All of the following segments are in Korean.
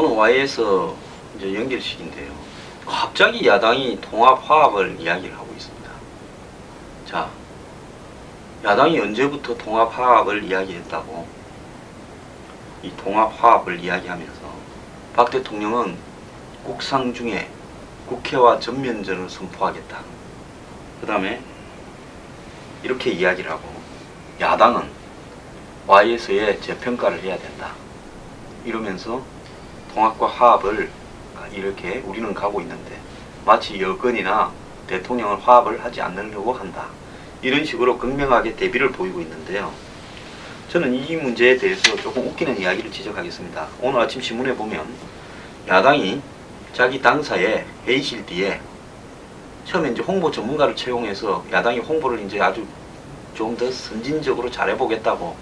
오늘 Y에서 이제 연결식인데요. 갑자기 야당이 통합 화합을 이야기를 하고 있습니다. 자, 야당이 언제부터 통합 화합을 이야기했다고? 이 통합 화합을 이야기하면서 박 대통령은 국상 중에 국회와 전면전을 선포하겠다. 그 다음에 이렇게 이야기를 하고, 야당은 Y에서의 재평가를 해야 된다. 이러면서 통합과 화합을 이렇게 우리는 가고 있는데 마치 여건이나 대통령은 화합을 하지 않으려고 한다. 이런 식으로 극명하게 대비를 보이고 있는데요. 저는 이 문제에 대해서 조금 웃기는 이야기를 지적하겠습니다. 오늘 아침 신문에 보면 야당이 자기 당사의 회의실 뒤에 처음에 이제 홍보 전문가를 채용해서 야당이 홍보를 이제 아주 좀 더 선진적으로 잘해보겠다고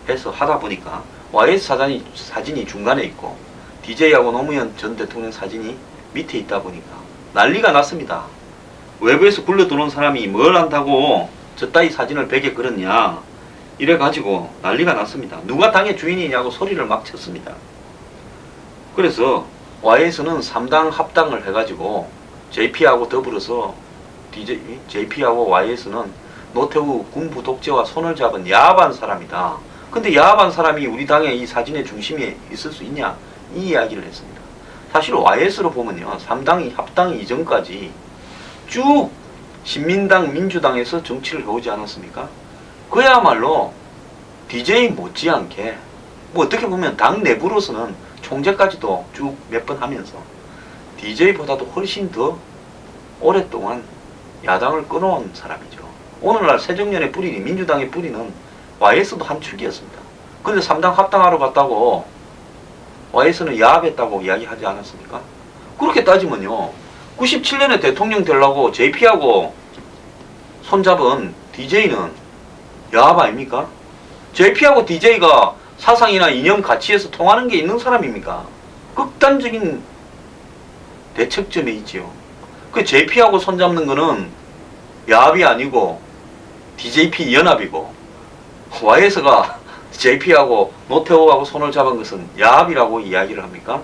해서 하다 보니까 YS 사진이 중간에 있고 DJ하고 노무현 전 대통령 사진이 밑에 있다 보니까 난리가 났습니다. 외부에서 굴러들어온 사람이 뭘 안다고 저따위 사진을 벽에 걸었냐, 이래가지고 난리가 났습니다. 누가 당의 주인이냐고 소리를 막 쳤습니다. 그래서 Y에서는 3당 합당을 해가지고 JP하고 더불어서 JP하고 Y에서는 노태우 군부 독재와 손을 잡은 야합한 사람이다. 근데 야합한 사람이 우리 당의 이 사진의 중심에 있을 수 있냐, 이 이야기를 했습니다. 사실 Y스로 보면요, 3당이 합당 이전까지 쭉 신민당, 민주당에서 정치를 해오지 않았습니까? 그야말로 DJ 못지않게 뭐 어떻게 보면 당 내부로서는 총재까지도 쭉 몇 번 하면서 DJ보다도 훨씬 더 오랫동안 야당을 끊어온 사람이죠. 오늘날 새정년의 뿌리, 민주당의 뿌리는 Y에서도 한 축이었습니다. 근데 3당 합당하러 갔다고 Y에서는 야합했다고 이야기하지 않았습니까? 그렇게 따지면요, 97년에 대통령 되려고 JP하고 손잡은 DJ는 야합 아닙니까? JP하고 DJ가 사상이나 이념 가치에서 통하는 게 있는 사람입니까? 극단적인 대척점에 있지요. 그 JP하고 손잡는 거는 야합이 아니고 DJP 연합이고, Y에서가 JP하고 노태우하고 손을 잡은 것은 야합이라고 이야기를 합니까?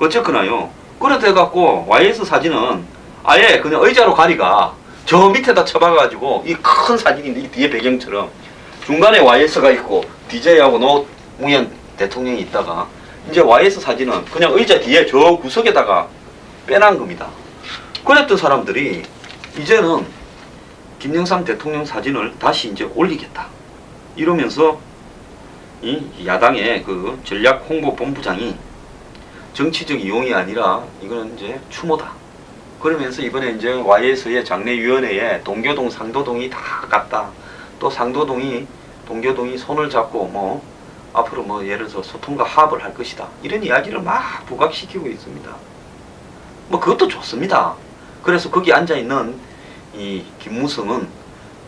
어쨌거나요, 그래돼갖고 Y에서 사진은 아예 그냥 의자로 가리가 저 밑에다 쳐박아가지고 이 큰 사진인데 이 뒤에 배경처럼 중간에 Y에서가 있고 DJ하고 노무현 대통령이 있다가 이제 Y에서 사진은 그냥 의자 뒤에 저 구석에다가 빼놓은 겁니다. 그랬던 사람들이 이제는 김영삼 대통령 사진을 다시 이제 올리겠다. 이러면서 이 야당의 그 전략홍보본부장이 정치적 이용이 아니라 이거는 이제 추모다. 그러면서 이번에 이제 Y에서의 장례위원회에 동교동, 상도동이 다 갔다. 또 상도동이, 동교동이 손을 잡고 뭐 앞으로 뭐 예를 들어서 소통과 화합을 할 것이다. 이런 이야기를 막 부각시키고 있습니다. 뭐 그것도 좋습니다. 그래서 거기 앉아있는 이 김무성은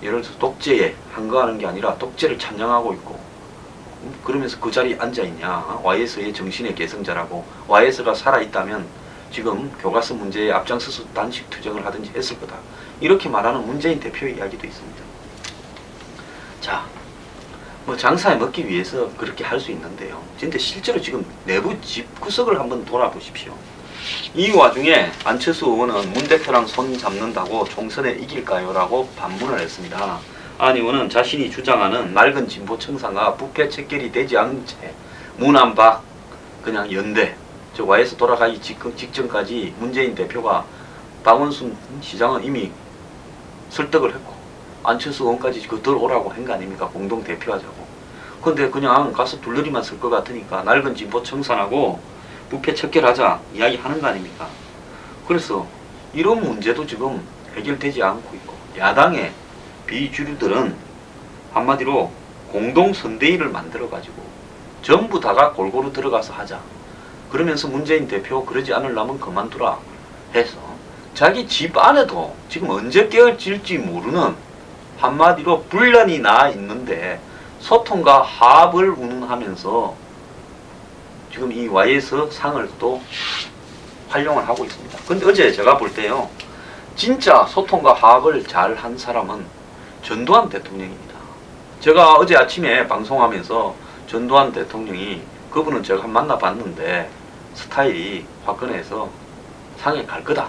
예를 들어서 독재에 항거하는 게 아니라 독재를 찬양하고 있고, 그러면서 그 자리에 앉아있냐, Y에서의 정신의 계승자라고, Y에서가 살아있다면 지금 교과서 문제에 앞장서서 단식 투쟁을 하든지 했을 거다. 이렇게 말하는 문재인 대표의 이야기도 있습니다. 자, 뭐 장사에 먹기 위해서 그렇게 할 수 있는데요. 근데 실제로 지금 내부 집구석을 한번 돌아보십시오. 이 와중에 안철수 의원은 문 대표랑 손 잡는다고 총선에 이길까요? 라고 반문을 했습니다. 안 의원은 자신이 주장하는 낡은 진보 청산과 부패 척결이 되지 않은 채 문 안 밖 그냥 연대, 저 Y에서 돌아가기 직전까지 문재인 대표가 박원순 시장은 이미 설득을 했고 안철수 의원까지 그들 오라고 한 거 아닙니까? 공동 대표하자고. 근데 그냥 가서 둘러리만 쓸 것 같으니까 낡은 진보 청산하고 부패 척결하자 이야기하는 거 아닙니까? 그래서 이런 문제도 지금 해결되지 않고 있고, 야당의 비주류들은 한마디로 공동선대위를 만들어가지고 전부 다가 골고루 들어가서 하자. 그러면서 문재인 대표 그러지 않으려면 그만두라 해서 자기 집 안에도 지금 언제 깨어질지 모르는, 한마디로 분란이 나 있는데 소통과 화합을 운운하면서 지금 이 Y에서 상을 또 활용을 하고 있습니다. 근데 어제 제가 볼 때요, 진짜 소통과 화합을 잘 한 사람은 전두환 대통령입니다. 제가 어제 아침에 방송하면서 전두환 대통령이 그분은 제가 만나봤는데 스타일이 화끈해서 상해 갈 거다.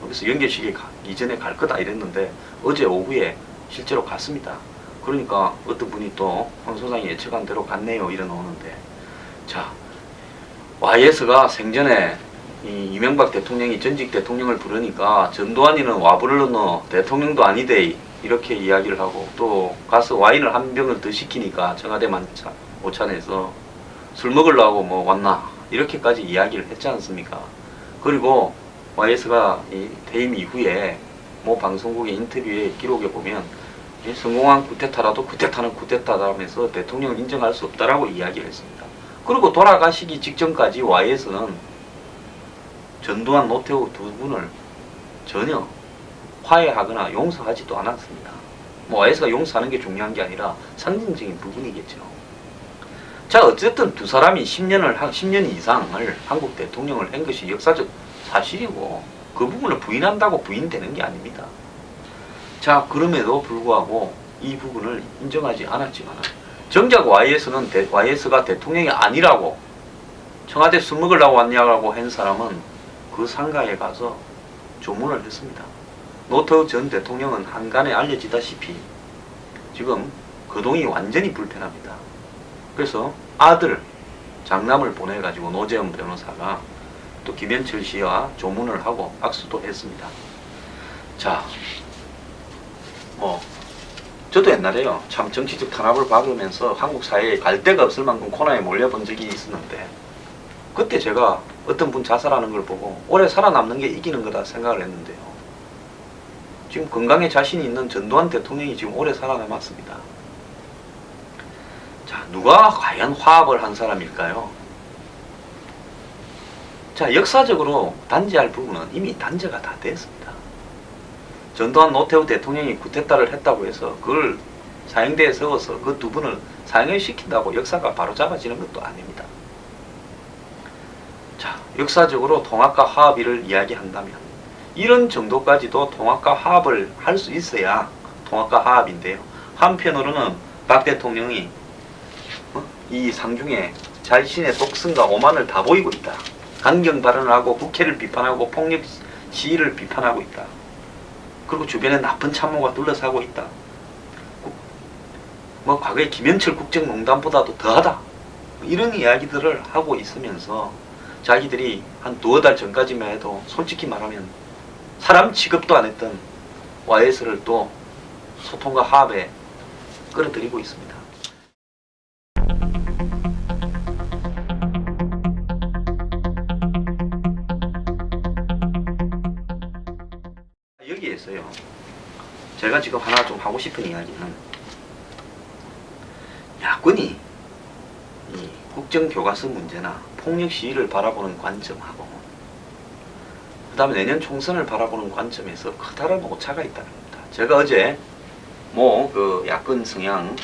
그래서 연결식이 이전에 갈 거다 이랬는데 어제 오후에 실제로 갔습니다. 그러니까 어떤 분이 또 황 소장이 예측한 대로 갔네요 이래 놓는데, 자, YS가 생전에 이 이명박 대통령이 전직 대통령을 부르니까 전두환이는 와부르노 대통령도 아니대 이렇게 이야기를 하고, 또 가서 와인을 한 병을 더 시키니까 청와대 오찬에서 술 먹으려고 뭐 왔나 이렇게까지 이야기를 했지 않습니까? 그리고 YS가 이 퇴임 이후에 뭐 방송국의 인터뷰의 기록에 보면 성공한 쿠데타라도 쿠데타는 쿠데타다 하면서 대통령을 인정할 수 없다라고 이야기를 했습니다. 그리고 돌아가시기 직전까지 YS는 전두환, 노태우 두 분을 전혀 화해하거나 용서하지도 않았습니다. 뭐 YS가 용서하는 게 중요한 게 아니라 상징적인 부분이겠죠. 자, 어쨌든 두 사람이 10년 이상을 한국 대통령을 한 것이 역사적 사실이고 그 부분을 부인한다고 부인되는 게 아닙니다. 자, 그럼에도 불구하고 이 부분을 인정하지 않았지만 정작 YS가 대통령이 아니라고 청와대 술 먹으려고 왔냐고 한 사람은 그 상가에 가서 조문을 했습니다. 노태우 전 대통령은 한간에 알려지다시피 지금 거동이 완전히 불편합니다. 그래서 아들 장남을 보내가지고 노재현 변호사가 또 김현철 씨와 조문을 하고 악수도 했습니다. 자, 뭐 저도 옛날에요 참 정치적 탄압을 받으면서 한국 사회에 갈 데가 없을 만큼 코너에 몰려본 적이 있었는데, 그때 제가 어떤 분 자살하는 걸 보고 오래 살아남는 게 이기는 거다 생각을 했는데요, 지금 건강에 자신이 있는 전두환 대통령이 지금 오래 살아남았습니다. 자, 누가 과연 화합을 한 사람일까요? 자, 역사적으로 단죄할 부분은 이미 단죄가 다 됐습니다. 전두환 노태우 대통령이 쿠데타를 했다고 해서 그걸 사형대에 세워서 그 두 분을 사형을 시킨다고 역사가 바로 잡아지는 것도 아닙니다. 자, 역사적으로 통합과 화합을 이야기한다면 이런 정도까지도 통합과 화합을 할 수 있어야 통합과 화합인데요, 한편으로는 박 대통령이 이 상중에 자신의 독선과 오만을 다 보이고 있다. 강경 발언을 하고 국회를 비판하고 폭력 시위를 비판하고 있다. 그리고 주변에 나쁜 참모가 둘러싸고 있다. 뭐 과거에 김현철 국정농단보다도 더하다. 이런 이야기들을 하고 있으면서 자기들이 한 두어 달 전까지만 해도 솔직히 말하면 사람 취급도 안 했던 YS를 또 소통과 화합에 끌어들이고 있습니다. 여기에서요, 제가 지금 하나 좀 하고 싶은 이야기는 야권이 이 국정교과서 문제나 폭력 시위를 바라보는 관점하고 그 다음에 내년 총선을 바라보는 관점에서 커다란 오차가 있다는 겁니다. 제가 어제 뭐 그 야권 성향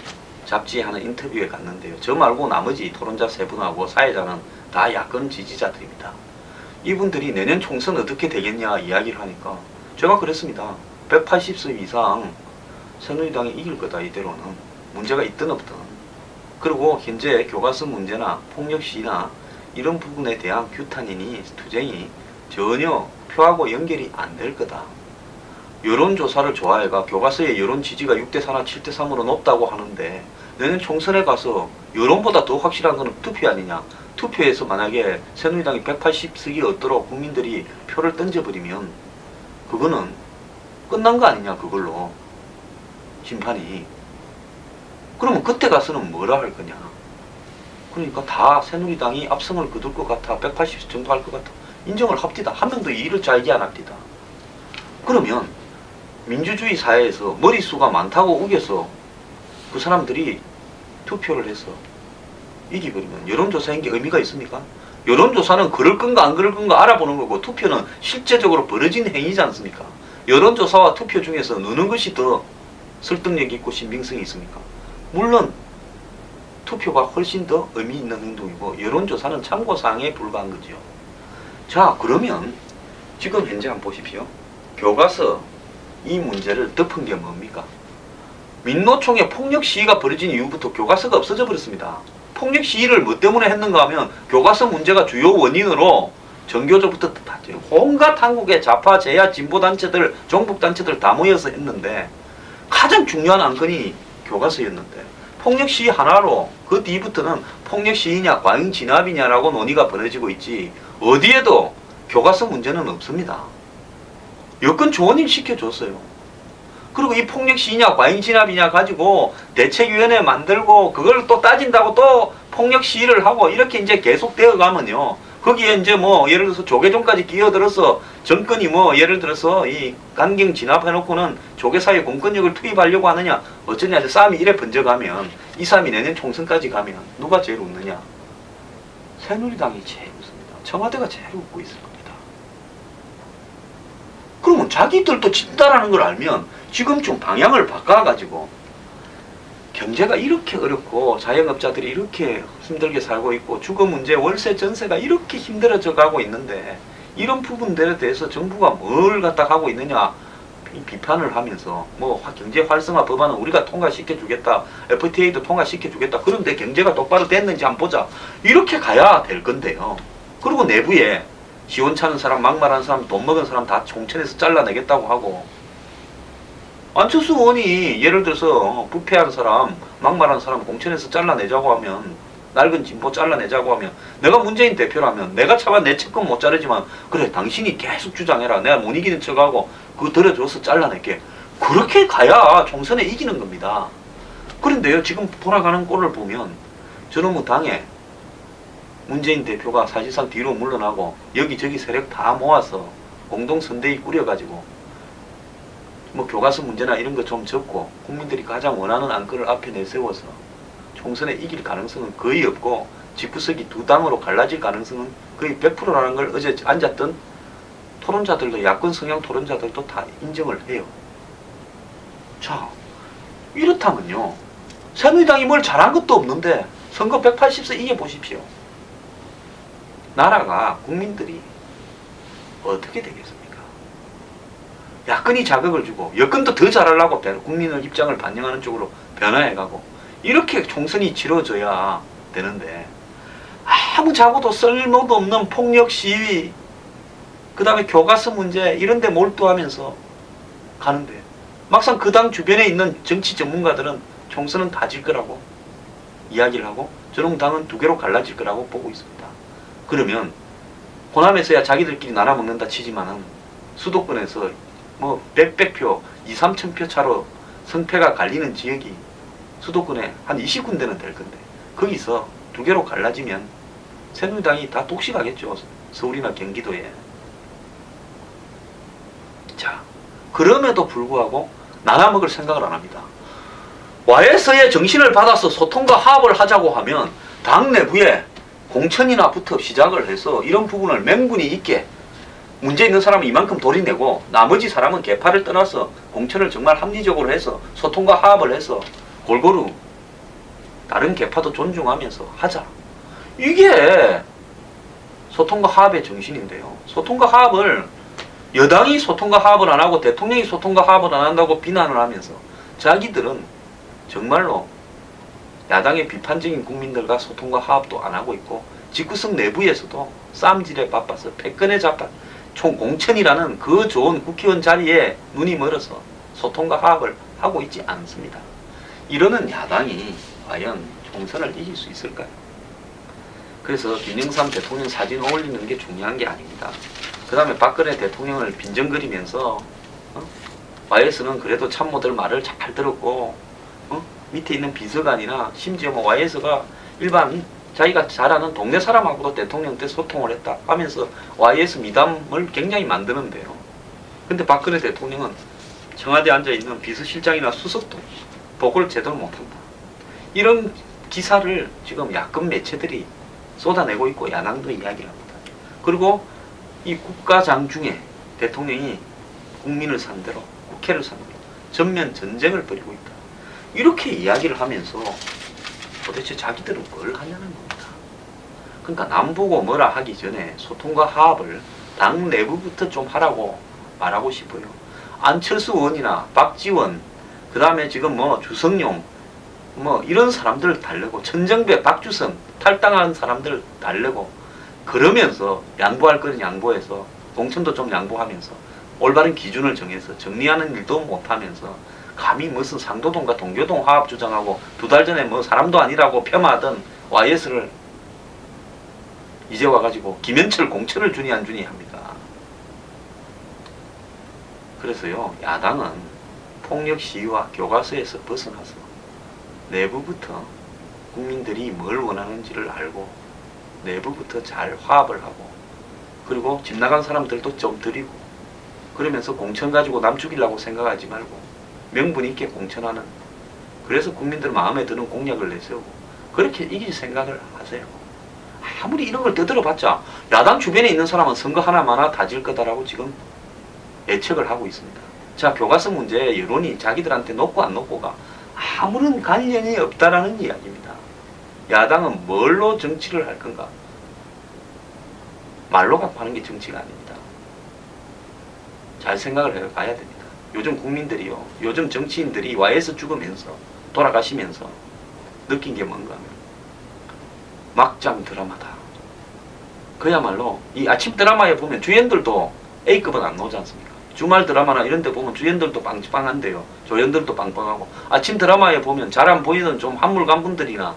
잡지에 하는 인터뷰에 갔는데요, 저 말고 나머지 토론자 세 분하고 사회자는 다 야권 지지자들입니다. 이분들이 내년 총선 어떻게 되겠냐 이야기를 하니까 제가 그랬습니다. 180석 이상 새누리당이 이길 거다. 이대로는 문제가 있든 없든. 그리고 현재 교과서 문제나 폭력 시위나 이런 부분에 대한 규탄이니 투쟁이 전혀 표하고 연결이 안 될 거다. 여론조사를 좋아해가 교과서의 여론 지지가 6대4나 7대3으로 높다고 하는데 내년 총선에 가서 여론보다 더 확실한 것은 투표 아니냐. 투표에서 만약에 새누리당이 180석이 얻도록 국민들이 표를 던져버리면 그거는 끝난 거 아니냐, 그걸로 심판이. 그러면 그때 가서는 뭐라 할 거냐. 그러니까 다 새누리당이 압승을 거둘 것 같아, 180석 정도 할 것 같아, 인정을 합디다. 한 명도 이의를 짜이지 않합디다. 그러면 민주주의 사회에서 머릿수가 많다고 우겨서 그 사람들이 투표를 해서 이기버리면 여론조사인 게 의미가 있습니까? 여론조사는 그럴 건가 안 그럴 건가 알아보는 거고, 투표는 실제적으로 벌어진 행위지 않습니까? 여론조사와 투표 중에서 어느 것이 더 설득력 있고 신빙성이 있습니까? 물론 투표가 훨씬 더 의미 있는 행동이고 여론조사는 참고사항에 불과한 거죠. 자, 그러면 지금 현재 한번 보십시오. 교과서 이 문제를 덮은 게 뭡니까? 민노총의 폭력 시위가 벌어진 이후부터 교과서가 없어져 버렸습니다. 폭력 시위를 뭐 때문에 했는가 하면 교과서 문제가 주요 원인으로 전교조부터 온갖 한국의 좌파, 제야, 진보단체들, 종북단체들 다 모여서 했는데 가장 중요한 안건이 교과서였는데 폭력 시위 하나로 그 뒤부터는 폭력 시위냐 과잉 진압이냐라고 논의가 벌어지고 있지 어디에도 교과서 문제는 없습니다. 여건 조언을 시켜줬어요. 그리고 이 폭력 시위냐 과잉 진압이냐 가지고 대책위원회 만들고 그걸 또 따진다고 또 폭력 시위를 하고 이렇게 이제 계속 되어 가면요. 거기에 이제 뭐 예를 들어서 조계종까지 끼어들어서 정권이 뭐 예를 들어서 이 강경 진압해놓고는 조계사회 공권력을 투입하려고 하느냐 어쩌냐 싸움이 이래 번져가면 이 싸움이 내년 총선까지 가면 누가 제일 웃느냐? 새누리당이 제일 웃습니다. 청와대가 제일 웃고 있을 겁니다. 그러면 자기들도 진다라는 걸 알면 지금쯤 방향을 바꿔가지고 경제가 이렇게 어렵고 자영업자들이 이렇게 힘들게 살고 있고 주거 문제, 월세, 전세가 이렇게 힘들어져 가고 있는데 이런 부분들에 대해서 정부가 뭘 갖다 하고 있느냐 비판을 하면서 뭐 경제 활성화 법안은 우리가 통과시켜 주겠다, FTA도 통과시켜 주겠다. 그런데 경제가 똑바로 됐는지 한번 보자. 이렇게 가야 될 건데요. 그리고 내부에 시원찮은 사람, 막말한 사람, 돈 먹은 사람 다 총천에서 잘라내겠다고 하고 안철수 의원이 예를 들어서 부패한 사람, 막말한 사람 공천에서 잘라내자고 하면 낡은 진보 잘라내자고 하면 내가 문재인 대표라면 내가 차마 내 채권 못 자르지만 그래 당신이 계속 주장해라. 내가 못 이기는 척하고 그거 들어줘서 잘라낼게. 그렇게 가야 총선에 이기는 겁니다. 그런데요 지금 돌아가는 꼴을 보면 저놈의 당에 문재인 대표가 사실상 뒤로 물러나고 여기저기 세력 다 모아서 공동선대위 꾸려가지고 뭐 교과서 문제나 이런 거 좀 적고 국민들이 가장 원하는 안건을 앞에 내세워서 총선에 이길 가능성은 거의 없고 집구석이 두 당으로 갈라질 가능성은 거의 100%라는 걸 어제 앉았던 토론자들도 야권 성향 토론자들도 다 인정을 해요. 자 이렇다면요 새누리당이 뭘 잘한 것도 없는데 선거 180석 이겨보십시오. 나라가 국민들이 어떻게 되겠습니까? 야권이 자극을 주고 여권도 더 잘하려고 국민의 입장을 반영하는 쪽으로 변화해가고 이렇게 총선이 치러져야 되는데 아무 자고도 쓸모도 없는 폭력 시위 그 다음에 교과서 문제 이런 데 몰두하면서 가는데 막상 그 당 주변에 있는 정치 전문가들은 총선은 다 질 거라고 이야기를 하고 저런 당은 두 개로 갈라질 거라고 보고 있습니다. 그러면 호남에서야 자기들끼리 나눠먹는다 치지만은 수도권에서 뭐 100표, 2, 3천 표 차로 성패가 갈리는 지역이 수도권에 한 20군데는 될 건데 거기서 두 개로 갈라지면 새누리당이 다 독식하겠죠. 서울이나 경기도에. 자, 그럼에도 불구하고 나눠먹을 생각을 안 합니다. YS의 정신을 받아서 소통과 화합을 하자고 하면 당 내부에 공천이나부터 시작을 해서 이런 부분을 명분이 있게 문제 있는 사람은 이만큼 돌이내고 나머지 사람은 계파를 떠나서 공천을 정말 합리적으로 해서 소통과 화합을 해서 골고루 다른 계파도 존중하면서 하자. 이게 소통과 화합의 정신인데요. 소통과 화합을 여당이 소통과 화합을 안 하고 대통령이 소통과 화합을 안 한다고 비난을 하면서 자기들은 정말로 야당의 비판적인 국민들과 소통과 화합도 안 하고 있고 집구석 내부에서도 쌈질에 바빠서 패권에 잡아 총 공천이라는 그 좋은 국회의원 자리에 눈이 멀어서 소통과 화합을 하고 있지 않습니다. 이러는 야당이 과연 총선을 이길 수 있을까요? 그래서 김영삼 대통령 사진 어울리는 게 중요한 게 아닙니다. 그 다음에 박근혜 대통령을 빈정거리면서 YS는 그래도 참모들 말을 잘 들었고 밑에 있는 비서관이나 심지어 뭐 YS가 일반 자기가 잘 아는 동네 사람하고도 대통령 때 소통을 했다 하면서 YS 미담을 굉장히 만드는데요. 근데 박근혜 대통령은 청와대에 앉아있는 비서실장이나 수석도 보고를 제대로 못한다. 이런 기사를 지금 야권 매체들이 쏟아내고 있고 야당도 이야기를 합니다. 그리고 이 국가장 중에 대통령이 국민을 상대로 국회를 상대로 전면 전쟁을 벌이고 있다. 이렇게 이야기를 하면서 도대체 자기들은 뭘 하냐는 겁니다. 그러니까 남보고 뭐라 하기 전에 소통과 화합을 당 내부부터 좀 하라고 말하고 싶어요. 안철수 의원이나 박지원, 그 다음에 지금 뭐 주성용, 뭐 이런 사람들 달래고 천정배, 박주선 탈당한 사람들 달래고 그러면서 양보할 거는 양보해서 공천도 좀 양보하면서 올바른 기준을 정해서 정리하는 일도 못하면서 감히 무슨 상도동과 동교동 화합 주장하고 두 달 전에 뭐 사람도 아니라고 폄하하던 YS를 이제 와가지고 김현철 공천을 주니 안 주니 합니다. 그래서요, 야당은 폭력 시위와 교과서에서 벗어나서 내부부터 국민들이 뭘 원하는지를 알고 내부부터 잘 화합을 하고 그리고 집 나간 사람들도 좀 드리고 그러면서 공천 가지고 남 죽이려고 생각하지 말고 명분 있게 공천하는, 그래서 국민들 마음에 드는 공약을 내세우고 그렇게 이길 생각을 하세요. 아무리 이런 걸 떠들어봤자 야당 주변에 있는 사람은 선거 하나마나 다질 거다라고 지금 예측을 하고 있습니다. 자, 교과서 문제 여론이 자기들한테 높고 안 높고가 아무런 관련이 없다라는 이야기입니다. 야당은 뭘로 정치를 할 건가? 말로 갖고 하는 게 정치가 아닙니다. 잘 생각을 해봐야 됩니다. 요즘 국민들이요, 요즘 정치인들이 YS 죽으면서 돌아가시면서 느낀 게 뭔가 하면 막장 드라마다. 그야말로 이 아침 드라마에 보면 주연들도 A급은 안 나오지 않습니까? 주말 드라마나 이런 데 보면 주연들도 빵빵한데요. 조연들도 빵빵하고 아침 드라마에 보면 잘 안 보이는 좀 한물간 분들이나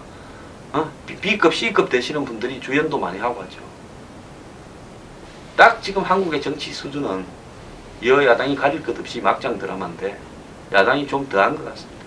B급, C급 되시는 분들이 주연도 많이 하고 하죠. 딱 지금 한국의 정치 수준은 여야당이 가릴 것 없이 막장 드라마인데 야당이 좀 더한 것 같습니다.